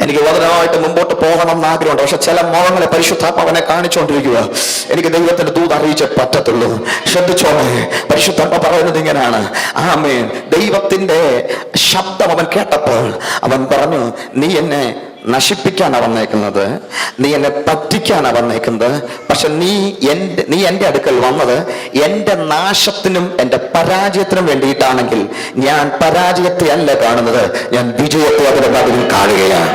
എനിക്ക് വചനമായിട്ട് മുമ്പോട്ട് പോകണം എന്ന് ആഗ്രഹമുണ്ട്. പക്ഷെ ചില മുഖങ്ങളെ പരിശുദ്ധാത്മാവനെ കാണിച്ചുകൊണ്ടിരിക്കുക. എനിക്ക് ദൈവത്തിന്റെ ദൂത് അറിയിച്ചേ പറ്റത്തുള്ളൂ. ശ്രദ്ധിച്ചോളെ, പരിശുദ്ധാത്മ പറയുന്നത് ഇങ്ങനെയാണ്. ആമേൻ. ദൈവത്തിന്റെ ശബ്ദം അവൻ കേട്ടപ്പോൾ അവൻ പറഞ്ഞു, നീ എന്നെ നശിപ്പിക്കാനാണ് വന്നേക്കുന്നത്, നീ എന്നെ പറ്റിക്കാനാണ് വന്നേക്കുന്നത്. പക്ഷെ നീ എൻ്റെ അടുക്കൽ വന്നത് എൻ്റെ നാശത്തിനും എൻ്റെ പരാജയത്തിനും വേണ്ടിയിട്ടാണെങ്കിൽ ഞാൻ പരാജയത്തെ അല്ല കാണുന്നത്, ഞാൻ വിജയത്തെ അതിന്റെ നടുവിൽ കാണുകയാണ്.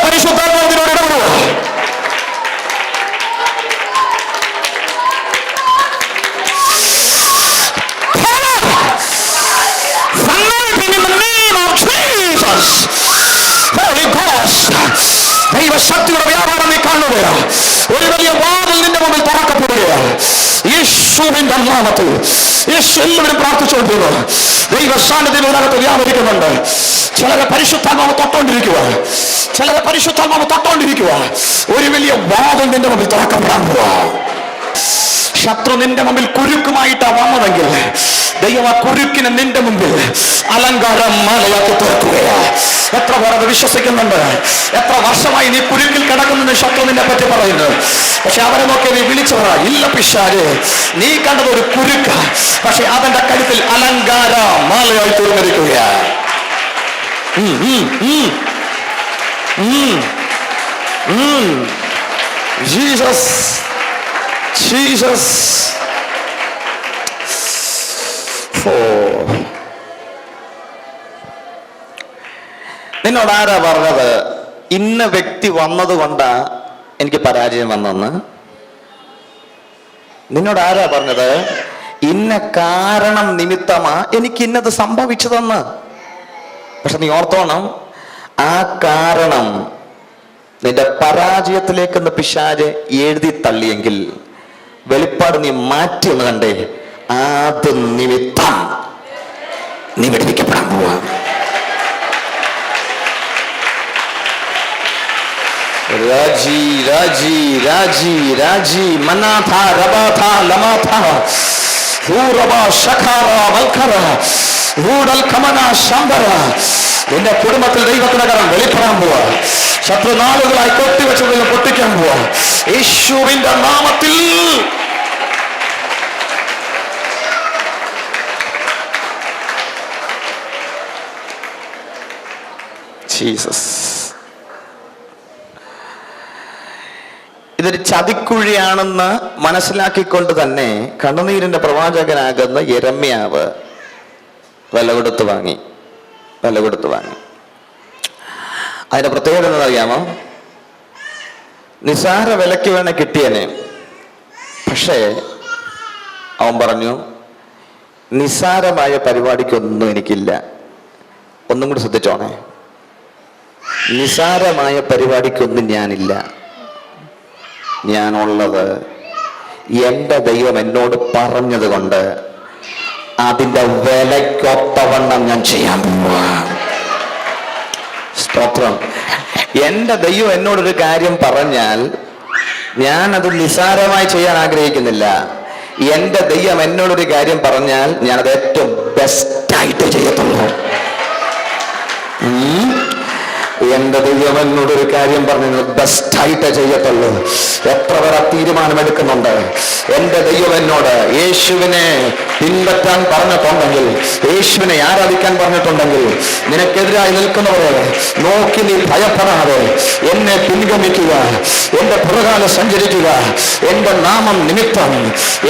പരിശുദ്ധാത്മാവിനോട് ഇടപെടുക. ദൈവശക്തിയുടെ വ്യാപാരം നീ കാണുകയാണ്. ഒരു വലിയ വാതിൽ നിന്റെ മുമ്പിൽ തുറക്കപ്പെടുകയാണ്. യേശുവിന്റെ നാമത്തിൽ എല്ലാവരും പ്രാർത്ഥിച്ചുകൊണ്ടിരുന്നു. ദൈവ സാന്നിധ്യം ഇതിനകത്ത് വ്യാപരിക്കുന്നുണ്ട്. ചിലരെ പരിശുദ്ധാത്മാവ് തൊട്ടുകൊണ്ടിരിക്കുക, ചിലരെ പരിശുദ്ധാത്മാവ് തൊട്ടുകൊണ്ടിരിക്കുക. ഒരു വലിയ വാതിൽ നിന്റെ മുമ്പിൽ തുറക്കപ്പെടാൻ പോവാ. ശത്രു നിന്റെ മുമ്പിൽ കുരുക്കുമായിട്ടാണ് വന്നതെങ്കിൽ ദൈവം ആ കുരുക്കിനെ നിന്റെ മുമ്പിൽ അലങ്കാരം മാലയാക്കി തീർക്കുകയാ. എത്ര പേർ അത് വിശ്വസിക്കുന്നുണ്ട്? എത്ര വർഷമായി നീ കുരുക്കിൽ കിടക്കുന്ന ശത്രു നിന്നെ പറ്റി പറയുന്നു. പക്ഷെ അവരെ നോക്കി നീ വിളിച്ചു പറ, ഇല്ല പിശാചേ, നീ കണ്ടത് ഒരു കുരുക്ക, പക്ഷെ അതിന്റെ കഴുത്തിൽ അലങ്കാര മാലയായി തീർന്നിരിക്കുകയാ. Jesus, Jesus. നിന്നോട് ആരാ പറഞ്ഞത് ഇന്ന വ്യക്തി വന്നത് കൊണ്ടാ എനിക്ക് പരാജയം വന്നെന്ന്? നിന്നോട് ആരാ പറഞ്ഞത് ഇന്ന കാരണം നിമിത്തമാ എനിക്ക് ഇന്നത് സംഭവിച്ചതെന്ന്? പക്ഷെ നീ ഓർത്തോണം, ആ കാരണം നിന്റെ പരാജയത്തിലേക്കെന്ന് പിശാച് എഴുതി തള്ളിയെങ്കിൽ വെളിപ്പാട് നീ മാറ്റി ഒന്ന് കണ്ടേ, അത് നിമിത്തം നീ വെടിപ്പിക്കപ്പെടാൻ പോവാ. രാജി രാജി രാജി രാജി മനാഥ രബാഥ ലമാഥ ഹൂറബ ശഖാറ വൽഖറ ഹൂഡൽ കമന ശംബര. നിന്റെ കുടുംബത്തിൽ ദൈവത്തിന്റെ കരം വെളിപ്പെടാൻ പോവാ. ശത്രു നാളുകളായി കൊട്ടിവെച്ചതിൽ പൊട്ടിക്കാൻ പോവാ. യേശുവിന്റെ നാമത്തിൽ. ജീസസ്. ഇതൊരു ചതിക്കുഴിയാണെന്ന് മനസ്സിലാക്കിക്കൊണ്ട് തന്നെ കണ്ണുനീരിന്റെ പ്രവാചകനാകുന്ന യെരമ്യാവ് വില കൊടുത്ത് വാങ്ങി. അതിന്റെ പ്രത്യേകത എന്നറിയാമോ? നിസാര വിലയ്ക്ക് വേണേ കിട്ടിയനെ. പക്ഷേ അവൻ പറഞ്ഞു, നിസാരമായ പരിപാടിക്കൊന്നും എനിക്കില്ല. ഒന്നും കൂടി ശ്രദ്ധിച്ചോണേ, നിസാരമായ പരിപാടിക്കൊന്നും ഞാനില്ല. ഞാനുള്ളത് എൻ്റെ ദൈവം എന്നോട് പറഞ്ഞത് കൊണ്ട് അതിൻ്റെ വിലയ്ക്കൊത്തവണ്ണം ഞാൻ ചെയ്യാൻ പോവാ. സ്തോത്രം. എൻ്റെ ദൈവം എന്നോടൊരു കാര്യം പറഞ്ഞാൽ ഞാനത് നിസാരമായി ചെയ്യാൻ ആഗ്രഹിക്കുന്നില്ല. എൻ്റെ ദൈവം എന്നോടൊരു കാര്യം പറഞ്ഞാൽ ഞാനത് ഏറ്റവും ബെസ്റ്റായിട്ട് ചെയ്യത്തുള്ളൂ. എന്റെ ദൈവം എന്നോടൊരു കാര്യം പറഞ്ഞു, ബെസ്റ്റായിട്ട് ചെയ്യത്തുള്ളൂ. എത്ര പേർ തീരുമാനമെടുക്കുന്നുണ്ട്? എന്റെ ദൈവം എന്നോട് യേശുവിനെ പിൻപറ്റാൻ പറഞ്ഞിട്ടുണ്ടെങ്കിൽ, യേശുവിനെ ആരാധിക്കാൻ പറഞ്ഞിട്ടുണ്ടെങ്കിൽ, നിനക്കെതിരായി നിൽക്കുന്നവരെ നോക്കി നീ ഭയപ്പെടാതെ എന്നെ പിൻഗമിക്കുക, എന്റെ പുറകാലെ സഞ്ചരിക്കുക. എന്റെ നാമം നിമിത്തം,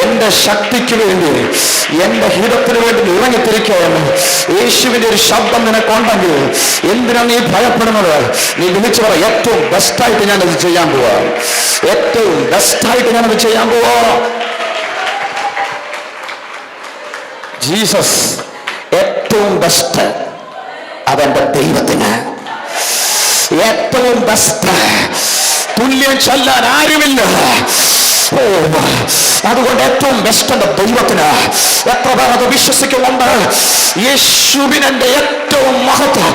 എന്റെ ശക്തിക്ക് വേണ്ടി, എന്റെ ഹിതത്തിന് വേണ്ടി ഇറങ്ങിത്തിരിക്കുകയെന്ന് യേശുവിന്റെ ഒരു ശബ്ദം നിനക്കുണ്ടെങ്കിൽ എന്തിനാ നീ ഭയപ്പെടുന്നത്? നീ വിളിച്ചു പറ, ഏറ്റവും ബെസ്റ്റായിട്ട് ഞാനത് ചെയ്യാൻ പോവാ. ഏറ്റവും ബെസ്റ്റായിട്ട് ഞാനത് ചെയ്യാൻ പോവാ. ജീസസ്. ഏറ്റവും ബെസ്റ്റ് അതെന്റെ ദൈവത്തിന്. ഏറ്റവും ബെസ്റ്റ് തുല്യം ചൊല്ലാൻ ആരുമില്ല. അതുകൊണ്ട് ഏറ്റവും ബെസ്റ്റ് എന്റെ ദൈവത്തിന്. എത്ര പേർ അത് വിശ്വസിക്കുന്നുണ്ട്? യേശുവിനെ ഏറ്റവും മഹത്വം,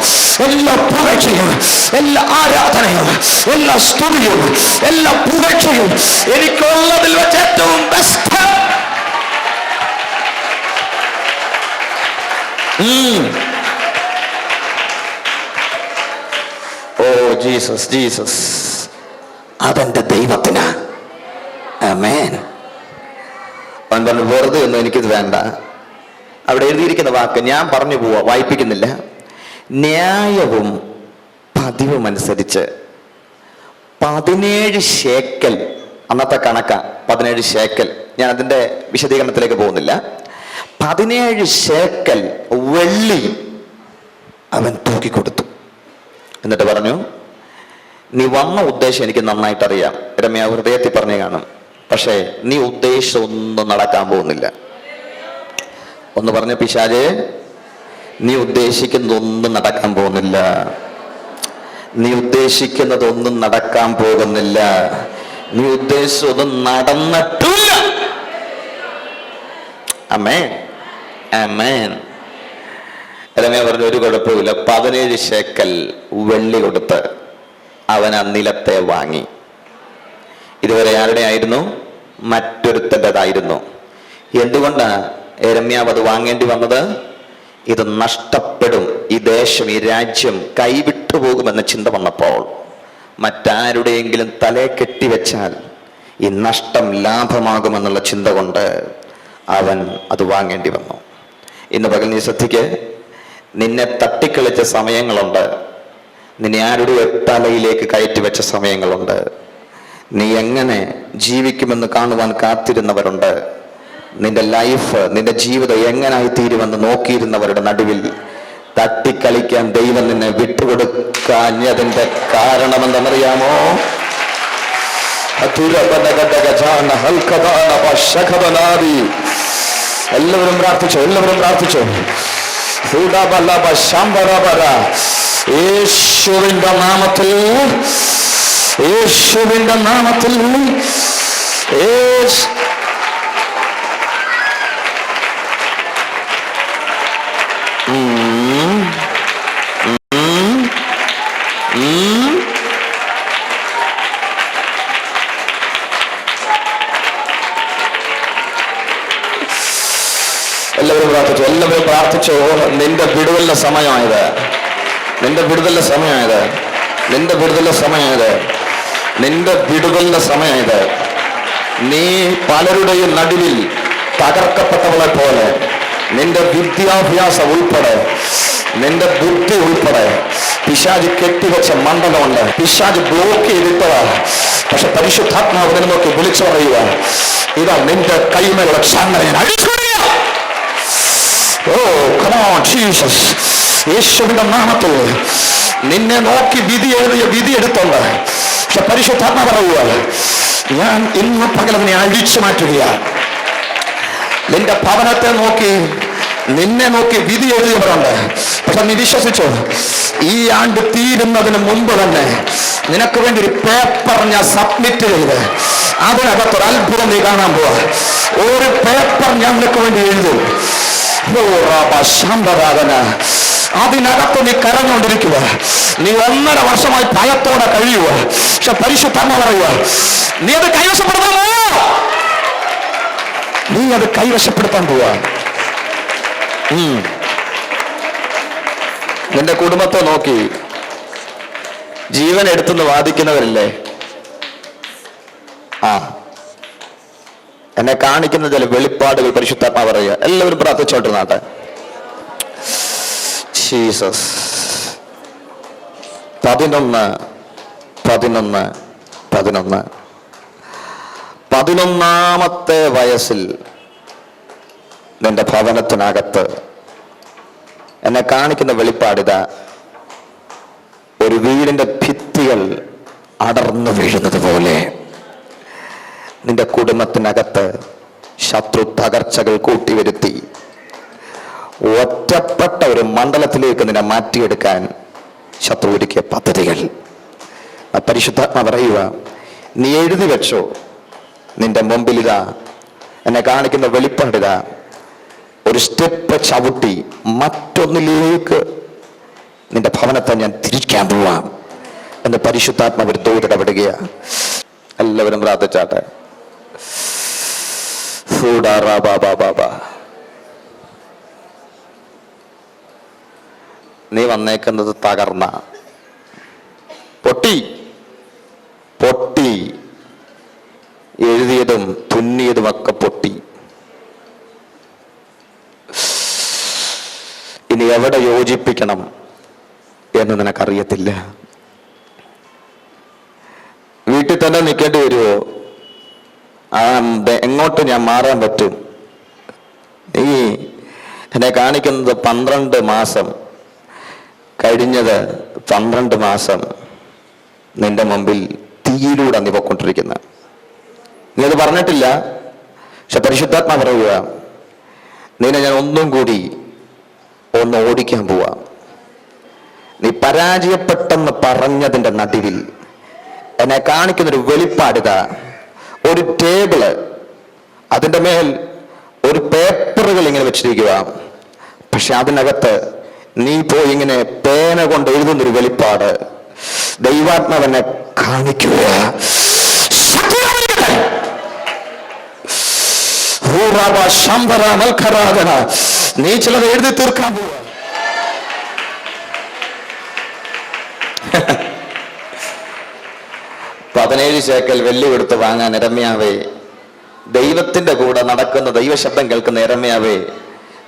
എല്ലാ പുകഴ്ചയും, എല്ലാ ആരാധനയും, എല്ലാ സ്തുതിയും, എല്ലാ പുകഴ്ചയും എനിക്കുള്ളതിൽ വെച്ച് ഏറ്റവും ബെസ്റ്റ് ഓ ജീസസ്, ജീസസ്. അതെന്റെ ദൈവത്തിന്. ആമേൻ. അവൻ പറഞ്ഞു, വെറുതെ ഒന്നും എനിക്കിത് വേണ്ട. അവിടെ എഴുതിയിരിക്കുന്ന വാക്ക് ഞാൻ പറഞ്ഞു പോവാ, വായിപ്പിക്കുന്നില്ല. ന്യായവും പതിവും അനുസരിച്ച് 17 ശേക്കൽ, അന്നത്തെ കണക്ക 17 ശേക്കൽ. ഞാൻ അതിന്റെ വിശദീകരണത്തിലേക്ക് പോകുന്നില്ല. 17 ശേക്കൽ വെള്ളി അവൻ തൂക്കിക്കൊടുത്തു. എന്നിട്ട് പറഞ്ഞു, നീ വന്ന ഉദ്ദേശം എനിക്ക് നന്നായിട്ട് അറിയാം. രമ്യ ഹൃദയത്തിൽ പറഞ്ഞു കാണും, പക്ഷേ നീ ഉദ്ദേശം ഒന്നും നടക്കാൻ പോകുന്നില്ല. ഒന്ന് പറഞ്ഞ പിശാചേ, നീ ഉദ്ദേശിക്കുന്നതൊന്നും നടക്കാൻ പോകുന്നില്ല. നീ ഉദ്ദേശിക്കുന്നതൊന്നും നടക്കാൻ പോകുന്നില്ല. നീ ഉദ്ദേശിച്ചതൊന്നും നടന്നിട്ടില്ല. ആമേൻ, ആമേൻ. രമ്യ പറഞ്ഞു, ഒരു കുഴപ്പമില്ല. 17 ശേക്കൽ വെള്ളി കൊടുത്ത് അവൻ ആ നിലത്തെ വാങ്ങി. ഇതുവരെ ആരുടെ ആയിരുന്നു? മറ്റൊരുത്തൻ്റെതായിരുന്നു. എന്തുകൊണ്ടാണ് യിരെമ്യാവ് അത് വാങ്ങേണ്ടി വന്നത്? ഇത് നഷ്ടപ്പെടും, ഈ ദേശം, ഈ രാജ്യം കൈവിട്ടുപോകുമെന്ന ചിന്ത വന്നപ്പോൾ, മറ്റാരുടെയെങ്കിലും തലയെ കെട്ടിവെച്ചാൽ ഈ നഷ്ടം ലാഭമാകുമെന്നുള്ള ചിന്ത കൊണ്ട് അവൻ അത് വാങ്ങേണ്ടി വന്നു. ഇന്ന് പകൽ നീ ശ്രദ്ധിക്ക്, നിന്നെ തട്ടിക്കളിച്ച സമയങ്ങളുണ്ട്. നിന്നെ ആരുടെ തലയിലേക്ക് കയറ്റി വെച്ച സമയങ്ങളുണ്ട്. നീ എങ്ങനെ ജീവിക്കുമെന്ന് കാണുവാൻ കാത്തിരുന്നവരുണ്ട്. നിന്റെ ലൈഫ്, നിന്റെ ജീവിതം എങ്ങനായി തീരുമെന്ന് നോക്കിയിരുന്നവരുടെ നടുവിൽ തട്ടിക്കളിക്കാൻ ദൈവം നിന്നെ വിട്ടുകൊടുക്കാഞ്ഞതിന്റെ കാരണം എന്തെന്നറിയാമോ? എല്ലാവരും പ്രാർത്ഥിച്ചോ, എല്ലാവരും പ്രാർത്ഥിച്ചോ. യേശുവിന്റെ നാമത്തിൽ, യേശുവിന്റെ നാമത്തിൽ. എല്ലാവരും പ്രാർത്ഥിച്ചു, എല്ലാവരും പ്രാർത്ഥിച്ചു. നിന്റെ വിടുതലിന്റെ സമയമായത്, നിന്റെ വിടുതലിന്റെ സമയമായത്, നിന്റെ വിടുതലിന്റെ സമയമായത്, നിന്റെ വിടുതലിന്റെ സമയമായത്. നീ പലരുടെയും നടുവിൽ തകർക്കപ്പെട്ടവളെ പോലെ നിന്റെ വിദ്യാഭ്യാസം ഉൾപ്പെടെ, നിന്റെ ബുദ്ധി ഉൾപ്പെടെ പിശാച് കെട്ടിവെച്ച മണ്ഡലമുണ്ട്. പിശാച് ബ്ലോക്ക് ചെയ്തിട്ടതാ. പക്ഷെ പരിശുദ്ധാത്മാവിനെ നോക്കി വിളിച്ചു പറയുക, ഇതാ നിന്റെ കൈമേലുള്ള ചങ്ങല ഞാൻ അഴിച്ചു. ഓ come on Jesus. യേശുവിന്റെ നാമത്തിൽ നിന്നെ നോക്കി വിധി എഴുതിയ വിധി എടുത്തുണ്ട്. പക്ഷെ പരിശുദ്ധാത്മ പറയുക, ഞാൻ ഇന്ന് പകൽ നിന്നെ അഴിച്ചു മാറ്റുകയാണ്. നിന്റെ ഭവനത്തെ നോക്കി, നിന്നെ നോക്കി വിധി എഴുതിയവരുണ്ട്. പക്ഷെ നീ വിശ്വസിച്ചോ, ഈ ആണ്ട് തീരുന്നതിന് മുമ്പ് തന്നെ നിനക്ക് വേണ്ടി ഒരു പേപ്പർ ഞാൻ സബ്മിറ്റ് ചെയ്ത് അതിനകത്തൊരു അത്ഭുതം നീ കാണാൻ പോവാ. ഒരു പേപ്പർ ഞാൻ നിനക്ക് വേണ്ടി എഴുതും. അതിനകത്ത് നീ കരഞ്ഞുകൊണ്ടിരിക്കുക. നീ 1.5 വർഷമായി ഭയത്തോടെ കഴിയുക. പക്ഷെ പരിശുദ്ധാത്മ പറയുക, നീ അത് കൈവശപ്പെടുത്താമോ? നീ അത് കൈവശപ്പെടുത്താൻ പോവാ. നിന്റെ കുടുംബത്തെ നോക്കി ജീവൻ എടുത്തെന്ന് വാദിക്കുന്നവരില്ലേ? എന്നെ കാണിക്കുന്ന ചില വെളിപ്പാടുകൾ പരിശുദ്ധാത്മാ പറയുക. എല്ലാവരും പ്രാർത്ഥിച്ചോട്ട് നാട്ടെ. ജീസസ്. 11 വയസ്സിൽ നിന്റെ ഭവനത്തിനകത്ത് എന്നെ കാണിക്കുന്ന വെളിപ്പാടിതാ. ഒരു വീടിന്റെ ഭിത്തികൾ അടർന്നു വീഴുന്നത് പോലെ നിന്റെ കുടുംബത്തിനകത്ത് ശത്രു തകർച്ചകൾ കൂട്ടിവരുത്തി ഒറ്റപ്പെട്ട ഒരു മണ്ഡലത്തിലേക്ക് നിന്നെ മാറ്റിയെടുക്കാൻ ശത്രു ഒരുക്കിയ പദ്ധതികൾ. പരിശുദ്ധാത്മ പറയുക, നീ എഴുതി വെച്ചോ. നിന്റെ മുമ്പിലിതാ എന്നെ കാണിക്കുന്ന വെളിപ്പാടിതാ. ഒരു സ്റ്റെപ്പ് ചവിട്ടി മറ്റൊന്നിലേക്ക് നിന്റെ ഭവനത്തെ ഞാൻ തിരിക്കാൻ പോവാം എന്ന് പരിശുദ്ധാത്മ ഒരു ദൂതടപെടുകയാ. എല്ലാവരും പ്രാർത്ഥിച്ചാട്ടെ. നീ വന്നേക്കുന്നത് തകർന്ന പൊട്ടി പൊട്ടി എഴുതിയതും തുന്നിയതുമൊക്കെ പൊട്ടി. ഇനി എവിടെ യോജിപ്പിക്കണം എന്ന് നിനക്കറിയത്തില്ല. വീട്ടിൽ തന്നെ നിൽക്കേണ്ടി വരുമോ? എങ്ങോട്ട് ഞാൻ മാറാൻ പറ്റും? നീ എന്നെ കാണിക്കുന്നത് 12 മാസം കഴിഞ്ഞത് 12 മാസം നിന്റെ മുമ്പിൽ തീയിലൂടെ നീ പൊക്കൊണ്ടിരിക്കുന്ന. നീ അത് പറഞ്ഞിട്ടില്ല, പക്ഷെ പരിശുദ്ധാത്മാ പറയുക, നിന്നെ ഞാൻ ഒന്നും കൂടി ഒന്ന് ഓടിക്കാൻ പോവാ. നീ പരാജയപ്പെട്ടെന്ന് പറഞ്ഞതിൻ്റെ നടുവിൽ എന്നെ കാണിക്കുന്നൊരു വെളിപ്പാടിത. ഒരു ടേബിള്, അതിൻ്റെ മേൽ ഒരു പേപ്പറുകൾ ഇങ്ങനെ വെച്ചിരിക്കുക, പക്ഷെ അതിനകത്ത് നീ പോയി ഇങ്ങനെ പേന കൊണ്ട് എഴുതുന്നൊരു വെളിപ്പാട് ദൈവാത്മാവെന്നെ കാണിക്കുക. നീ ചിലത് എഴുതി തീർക്കാൻ പോവുക. 17 ശേക്കൽ വെള്ളി കൊടുത്ത് വാങ്ങാൻ യിരെമ്യാവേ, ദൈവത്തിന്റെ കൂടെ നടക്കുന്ന ദൈവശബ്ദം കേൾക്കുന്ന യിരെമ്യാവേ,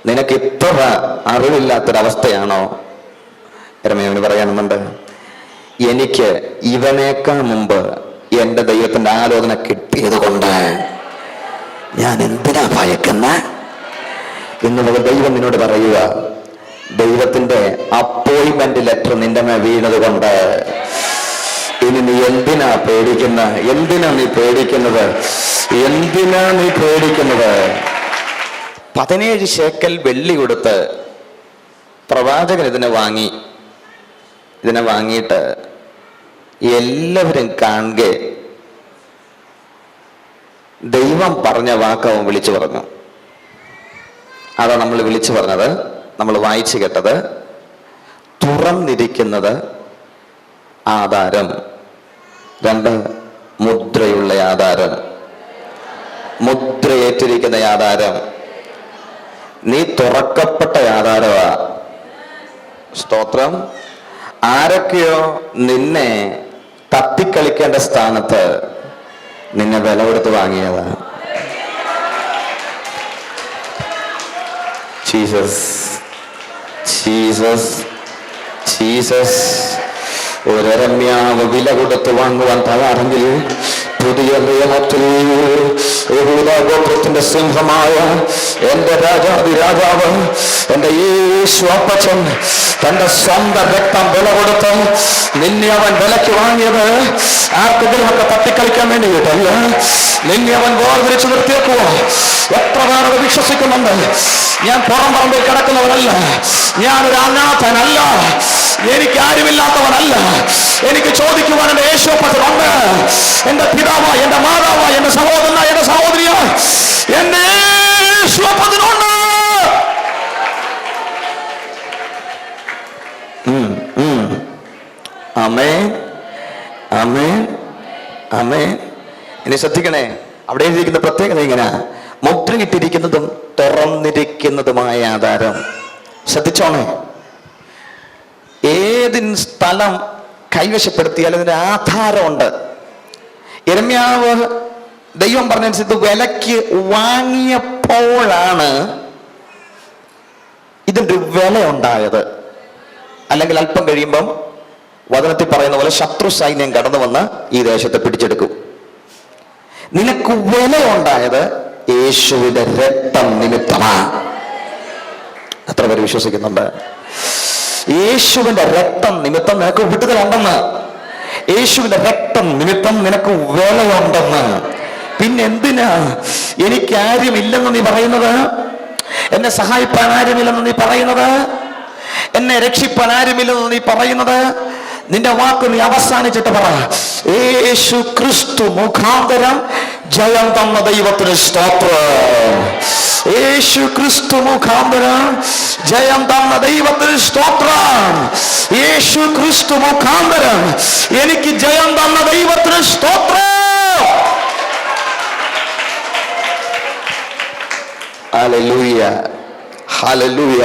നിനക്ക് ഇത്ര അറിവില്ലാത്തൊരവസ്ഥയാണോ? യിരെമ്യാവിന് പറയാനുണ്ട്, എനിക്ക് ഇവനേക്കാൾ മുമ്പ് എൻ്റെ ദൈവത്തിന്റെ ആലോചന കിട്ടിയത് കൊണ്ട് ഞാൻ എന്തിനാ ഭയക്കുന്ന എന്നുള്ളത് ദൈവം നിന്നോട് പറയുക. ദൈവത്തിന്റെ അപ്പോയിന്റ്മെന്റ് ലെറ്റർ നിന്റെ മേൽ വീണത് കൊണ്ട് ഇനി നീ എന്തിനാ പേടിക്കുന്ന? എന്തിനാ നീ പേടിക്കുന്നത്? എന്തിനാ നീ പേടിക്കുന്നത്? 17 ശേക്കൽ വെള്ളി കൊടുത്ത് പ്രവാചകൻ ഇതിനെ വാങ്ങിയിട്ട് എല്ലാവരും കാണുക. ദൈവം പറഞ്ഞ വാക്ക് അവൻ വിളിച്ചു പറഞ്ഞു. അതാ നമ്മൾ വിളിച്ചു പറഞ്ഞത്, നമ്മൾ വായിച്ചു കേട്ടത്. തുറന്നിരിക്കുന്നത് ആധാരം, 2 മുദ്രയുള്ള ആധാരം, മുദ്രയേറ്റിരിക്കുന്ന ആധാരം. നീ തുറക്കപ്പെട്ട ആധാരമാ. സ്തോത്രം. ആരൊക്കെയോ നിന്നെ തത്തിക്കളിക്കേണ്ട സ്ഥാനത്ത് നിന്നെ വില കൊടുത്ത് വാങ്ങിയതാ. Jesus Jesus Jesus. ഒരു യിരെമ്യാവ് വില കൊടുത്ത് വാങ്ങുവാൻ തയ്യാറെങ്കിൽ പുതിയ നിയമത്തിൽ യഹൂദാ ഗോത്രത്തിന്റെ സിംഹമായ എന്റെ രാജാവ് എന്റെ യേശു അപ്പച്ചൻ തന്റെ സ്വന്തം രക്തം വില കൊടുത്ത് നിന്നെ അവൻ വിലയ്ക്ക് വാങ്ങിയത് ആർക്കെങ്കിലുമൊക്കെ തട്ടിക്കളിക്കാൻ വേണ്ടിയിട്ടല്ല. നിന്നെ അവൻ വേർതിരിച്ചു നിർത്തിയേക്കുക. എത്ര പേർ അത് വിശ്വസിക്കുന്നുണ്ട്? ഞാൻ പുറം പറമ്പിൽ കിടക്കുന്നവനല്ല, ഞാനൊരു അനാഥനല്ല, എനിക്ക് ആരുമില്ലാത്തവനല്ല. എനിക്ക് ചോദിക്കുവാൻ എന്റെ യേശുപ്പത്തിനുണ്ട്. എന്റെ പിതാവായ, എന്റെ മാതാവായ, എന്റെ സഹോദരനായ, എന്റെ സഹോദരിയായ എന്റെ യേശുപ്പത്തിനുണ്ട്. ആമേൻ ആമേൻ ആമേൻ. ഇനി ശ്രദ്ധിക്കണേ, അവിടെ എഴുതിയിരിക്കുന്ന പ്രത്യേകത ഇങ്ങനെ, മുദ്രയിട്ടിരിക്കുന്നതും തുറന്നിരിക്കുന്നതുമായ ആധാരം. ശ്രദ്ധിച്ചോണേ, ഏതിൻ സ്ഥലം കൈവശപ്പെടുത്തിയാൽ അതിന്റെ ആധാരമുണ്ട്. യിരെമ്യാവ് ദൈവം പറഞ്ഞനുസരിച്ച് വിലയ്ക്ക് വാങ്ങിയപ്പോഴാണ് ഇതിന്റെ വില ഉണ്ടായത്. അല്ലെങ്കിൽ അല്പം കഴിയുമ്പം വചനത്തിൽ പറയുന്ന പോലെ ശത്രു സൈന്യം കടന്നു വന്ന് ഈ ദേശത്തെ പിടിച്ചെടുക്കും. നിനക്ക് വില ഉണ്ടായത് യേശുവിന്റെ രക്തം നിമിത്തമാണ്. എത്ര പേര് വിശ്വസിക്കുന്നുണ്ട്? യേശുവിന്റെ രക്തം നിമിത്തം നിനക്ക് വിടുതലുണ്ടെന്ന്. യേശുവിന്റെ രക്തം നിമിത്തം നിനക്ക് വിലയുണ്ടെന്ന്. പിന്നെ എന്തിനാ എനിക്ക് ആരുമില്ലെന്ന് നീ പറയുന്നത്? എന്നെ സഹായിപ്പാൻ ആരുമില്ലെന്ന് നീ പറയുന്നത്? എന്നെ രക്ഷിപ്പാൻ ആരുമില്ലെന്ന് നീ പറയുന്നത്? നിന്റെ വാക്ക് നീ അവസാനിച്ചിട്ട് പറ, യേശു ക്രിസ്തു മുഖാന്തരം ജയം തന്ന ദൈവത്തിന് സ്തോത്രം. യേശു ക്രിസ്തു മുഖാന്തരം ജയം തന്ന ദൈവത്തിന് സ്തോത്രം. യേശു ക്രിസ്തു മുഖാന്തരം എനിക്ക് ജയം തന്ന ദൈവത്തിന് സ്തോത്രം. Hallelujah hallelujah.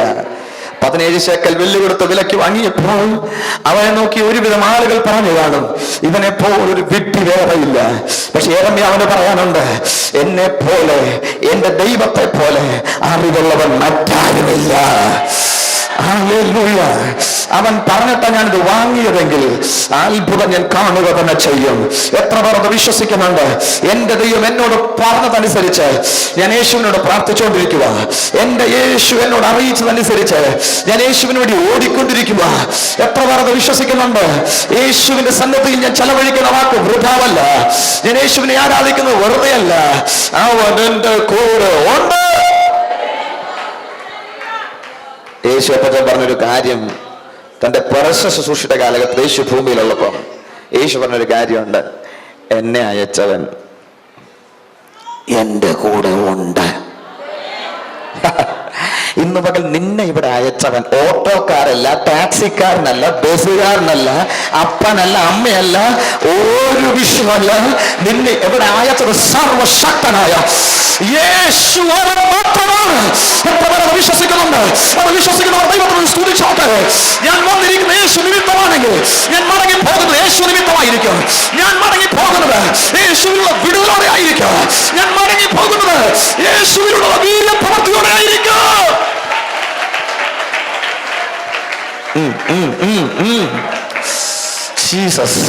17 ശേക്കൽ വെള്ളി കൊടുത്ത് വിലയ്ക്ക് വാങ്ങിയപ്പോൾ അവനെ നോക്കി ഒരുവിധം ആളുകൾ പറഞ്ഞു കാണും, ഇവനെ പോലൊരു വിഡ്ഢി വേറെയില്ല. പക്ഷെ യെരമ്യാവിന് പറയാനുണ്ട്, എന്നെ പോലെ എന്റെ ദൈവത്തെ പോലെ അറിവുള്ളവൻ മറ്റാരുമില്ല. ഹല്ലേലൂയ. അവൻ പറഞ്ഞിട്ട് ഞാനിത് വാങ്ങിയതെങ്കിൽ അത്ഭുതം ഞാൻ കാണുക തന്നെ ചെയ്യും. എത്ര പേർ അത് വിശ്വസിക്കുന്നുണ്ട്? എന്റെ ദൈവം എന്നോട് പറഞ്ഞതനുസരിച്ച് ഞാൻ യേശുവിനോട് പ്രാർത്ഥിച്ചുകൊണ്ടിരിക്കുക. എന്റെ യേശു എന്നോട് അറിയിച്ചതനുസരിച്ച് ഞാൻ യേശുവിന് വേണ്ടി ഓടിക്കൊണ്ടിരിക്കുക. എത്ര പേർ അത് വിശ്വസിക്കുന്നുണ്ട്? യേശുവിന്റെ സന്നിധിയിൽ ഞാൻ ചെലവഴിക്കുന്ന വാക്ക് വൃഥാവല്ല. ഞാൻ യേശുവിനെ ആരാധിക്കുന്നത് വെറുതെ അല്ല. അവൻ എന്റെ കൂടെ ഉണ്ട്. യേശു അപ്പച്ചൻ പറഞ്ഞൊരു കാര്യം, തന്റെ പരസ്യ ശുശ്രൂഷയുടെ കാലഘട്ടത്തിൽ യേശു ഭൂമിയിലുള്ളപ്പോൾ യേശു പറഞ്ഞൊരു കാര്യമുണ്ട്, എന്നെ അയച്ചവൻ എന്റെ കൂടെ ഉണ്ട്. ഇന്ന് പകൽ നിന്നെ ഇവിടെ അയച്ചവൻ ഓട്ടോക്കാരല്ല, ടാക്സിക്കാരനല്ല, ബസ്സുകാരനല്ല, അപ്പനല്ല, അമ്മയല്ല, ഒരു വിഷയമല്ല. നിന്നെ ഇവിടെ അയച്ചത് സർവശക്തനായ യേശു മാത്രമാണ്. വിശ്വസിക്കുന്നുണ്ട്. അത് വിശ്വസിക്കുന്നവർ ദൈവത്തിന് സ്തുതിച്ചോട്ടെ. ഞാൻ വന്നിരിക്കുന്ന യേശു നിമിത്തമാണെങ്കിൽ ഞാൻ മടങ്ങി പോകുന്നത് യേശു നിമിത്തമായിരിക്കും. ഞാൻ മടങ്ങി പോകുന്നത് യേശുവിനുള്ള വിടുതലോടെ ആയിരിക്കും. ഞാൻ മടങ്ങി പോകുന്നത് യേശുവിനുള്ള വീര്യപ്രവൃത്തിയോടെ ആയിരിക്കും. ജീസസ്.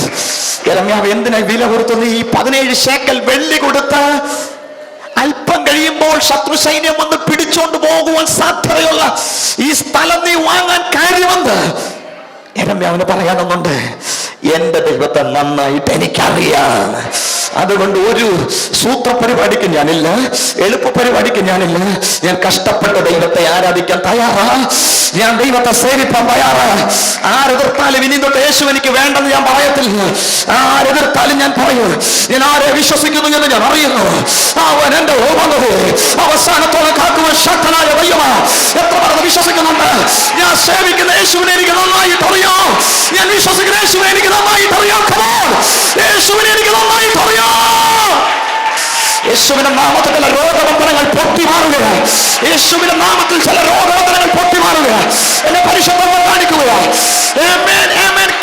യെരമ്യാവ് എന്തിനാ വില കൊടുത്തു? നീ 17 ശേക്കൽ വെള്ളി കൊടുത്ത് അല്പം കഴിയുമ്പോൾ ശത്രു സൈന്യം വന്ന് പിടിച്ചോണ്ട് പോകുവാൻ സാധ്യതയുള്ള ഈ സ്ഥലം നീ വാങ്ങാൻ കാര്യമെന്ത്? യെരമ്യാവിന് പറയാനൊന്നുണ്ട്, എന്റെ ദൈവത്തെ നന്നായിട്ട് എനിക്കറിയാം. അതുകൊണ്ട് ഒരു സൂത്ര പരിപാടിക്ക് ഞാനില്ല, എളുപ്പ പരിപാടിക്ക് ഞാനില്ല. ഞാൻ കഷ്ടപ്പെട്ട ദൈവത്തെ ആരാധിക്കാൻ തയ്യാറാ. ഞാൻ ദൈവത്തെ സേവിക്കാൻ തയ്യാറാ. ആരെതിർത്താലും ഇനി തൊട്ട് യേശു എനിക്ക് വേണ്ടെന്ന് ഞാൻ പറയത്തില്ല. ആരെതിർത്താലും ഞാൻ പറയും, ഞാൻ ആരെ വിശ്വസിക്കുന്നു എന്ന് ഞാൻ അറിയുന്നു. അവൻ എന്റെ വന്നത് അവസാനത്തോളം കാക്കുവാൻ ശക്തനായ ദൈവമാ. എത്ര പേർ വിശ്വസിക്കുന്നുണ്ട്? ഞാൻ സേവിക്കുന്ന യേശുവിനെ എനിക്ക് നന്നായിട്ട് അറിയാം. ഞാൻ വിശ്വസിക്കുന്ന യേശുവിനെ എനിക്ക് നന്നായിട്ട് അറിയാം. യേശുവിനെ എനിക്ക് നന്നായിട്ട് അറിയാം. യേശുവിന്റെ നാമത്തിൽ ചില രോഗബന്ധനങ്ങൾ പൊട്ടിമാറുകയാണ്. യേശുവിന്റെ നാമത്തിൽ ചില രോഗബന്ധനങ്ങൾ പൊട്ടിമാറുകയാണ്. എന്നെ പരിശുദ്ധം കാണിക്കുകയാണ്.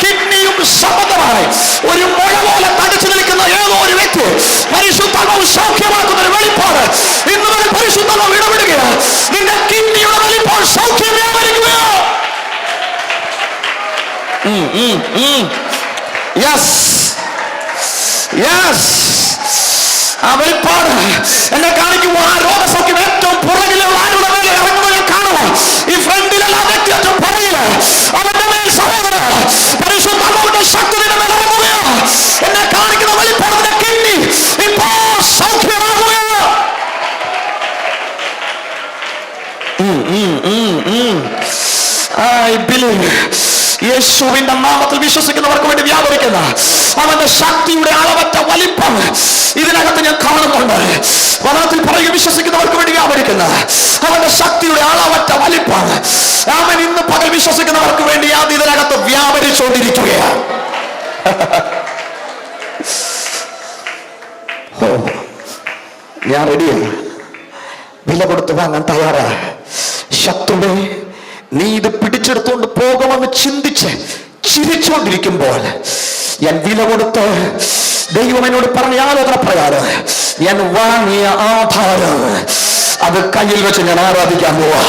കിഡ്നിയും സംബന്ധമായി ഒരു മുഴ പോലെ തടിച്ചു നിൽക്കുന്ന ഏതോ ഒരു വ്യക്തി പരിശുദ്ധാത്മാവ് സൗഖ്യമാക്കുന്ന ഒരു വെളിപ്പാട് ഇന്ന് വരെ പരിശുദ്ധാത്മാവ് ഇടപെടുകയാണ്. നിന്റെ കിഡ്നിയുടെ വെളിപ്പാട് സൗഖ്യം വ്യാപരിക്കുകയാണ്. ആ വെളിപ്പാട് എന്നെ കാണിക്കുമ്പോൾ ആ രോഗസൗഖ്യം ഏറ്റവും പുറകിലുള്ള ആരുടെ മേലെ ഇറങ്ങുന്നത് ഞാൻ കാണുക. ഈ ഫ്രണ്ടിലുള്ള വ്യക്തി ഏറ്റവും പുറകില് അവന്റെ മേൽ സഹോദരൻ പരിശുദ്ധാത്മാവിന്റെ ശക്തി നിന്റെ മേൽ ഇറങ്ങുകയാണ്. എന്നെ കാണിക്കുന്ന വെളിപ്പാടിന്റെ കിഡ്നി ഇപ്പോ സൗഖ്യമാകുകയാണ്. യേശുവിന്റെ നാമത്തിൽ വിശ്വസിക്കുന്നവർക്ക് വേണ്ടി വ്യാപരിക്കുന്ന അവന്റെ ശക്തിയുടെ അളവറ്റ വലിപ്പം ഇതിനകത്ത് ഞാൻ കാണുന്നുണ്ട്. വചനത്തിൽ പറയുക, വിശ്വസിക്കുന്നവർക്ക് വേണ്ടി വ്യാപരിക്കുന്ന അവന്റെ ശക്തിയുടെ അളവറ്റ വലിപ്പം അവൻ ഇന്ന് പകൽ വിശ്വസിക്കുന്നവർക്ക് വേണ്ടി അത് ഇതിനകത്ത് വ്യാപരിച്ചുകൊണ്ടിരിക്കുകയാണ്. ഞാൻ റെഡിയാണ്. വില കൊടുത്ത് വാങ്ങാൻ തയ്യാറാ. ശത്രുവേ, നീ ഇത് പിടിച്ചെടുത്തുകൊണ്ട് പോകുമെന്ന് ചിന്തിച്ച് ചിരിച്ചുകൊണ്ടിരിക്കുമ്പോൾ ഞാൻ വില കൊടുത്ത് ദൈവം എന്നോട് പറഞ്ഞ ആലോചന പ്രകാരം ഞാൻ വാങ്ങിയ ആധാരം അത് കയ്യിൽ വെച്ച് ഞാൻ ആരാധിക്കാൻ പോവാ.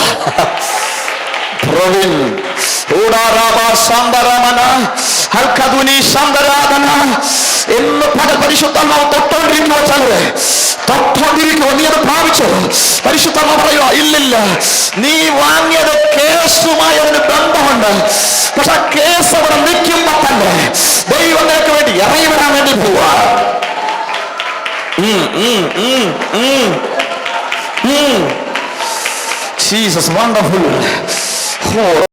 എന്ന് പല പരിശുദ്ധാത്മാവ് തൊട്ടോണ്ടിരിക്കുമോ? ചിലര് തൊട്ടോണ്ടിരിക്കുമോ? നീ അത് പ്രാപിച്ചോ? പരിശുദ്ധാത്മാവ് പറയുക, ഇല്ലില്ല, നീ വാങ്ങിയത് കേസുമായി അതിന് ബന്ധമുണ്ട്. പക്ഷെ ആ കേസ് അവിടെ നിൽക്കുമ്പോ തന്നെ ദൈവം നിനക്ക് വേണ്ടി ഇറങ്ങി വരാൻ വേണ്ടി പോവാ. Jesus, wonderful. Oh,